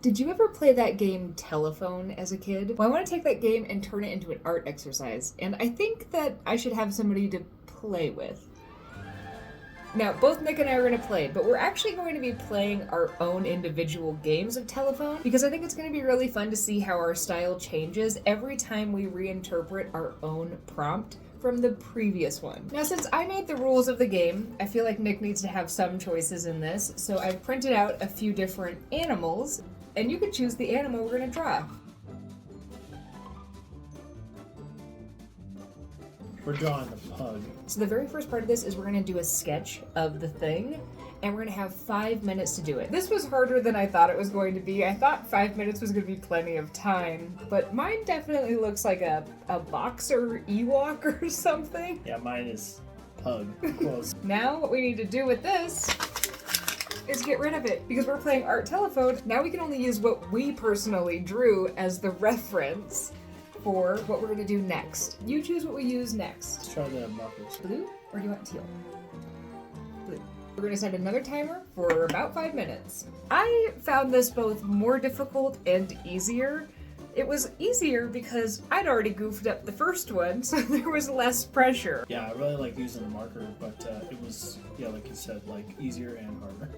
Did you ever play that game Telephone as a kid? Well, I want to take that game and turn it into an art exercise, and I think that I should have somebody to play with. Now, both Nick and I are going to play, but we're actually going to be playing our own individual games of Telephone because I think it's going to be really fun to see how our style changes every time we reinterpret our own prompt from the previous one. Now, since I made the rules of the game, I feel like Nick needs to have some choices in this, so I've printed out a few different animals, and you can choose the animal we're going to draw. We're drawing the pug. So the very first part of this is we're going to do a sketch of the thing, and we're going to have 5 minutes to do it. This was harder than I thought it was going to be. I thought 5 minutes was going to be plenty of time, but mine definitely looks like a boxer Ewok or something. Yeah, mine is pug. Close. Now what we need to do with this is get rid of it. Because we're playing Art Telephone, now we can only use what we personally drew as the reference for what we're going to do next. You choose what we use next. Let's try the markers. Blue, or do you want teal? Blue. We're going to set another timer for about 5 minutes. I found this both more difficult and easier. It was easier because I'd already goofed up the first one, so there was less pressure. Yeah, I really like using the marker, but it was, yeah, like you said, like easier and harder.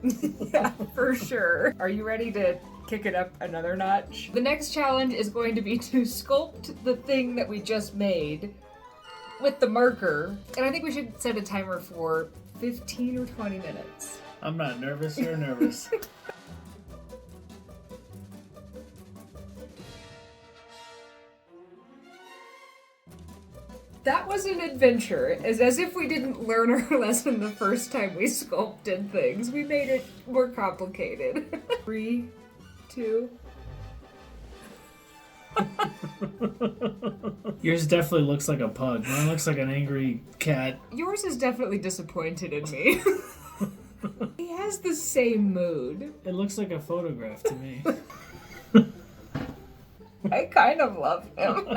Yeah, for sure. Are you ready to kick it up another notch? The next challenge is going to be to sculpt the thing that we just made with the marker. And I think we should set a timer for 15 or 20 minutes. I'm not nervous, you're nervous. That was an adventure. It's as if we didn't learn our lesson the first time we sculpted things. We made it more complicated. 3, 2. Yours definitely looks like a pug. Mine looks like an angry cat. Yours is definitely disappointed in me. He has the same mood. It looks like a photograph to me. I kind of love him.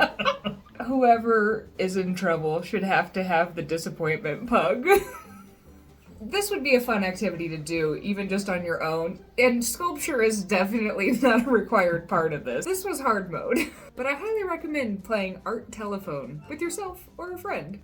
Whoever is in trouble should have to have the disappointment pug. This would be a fun activity to do, even just on your own, and sculpture is definitely not a required part of this. This was hard mode, but I highly recommend playing Art Telephone with yourself or a friend.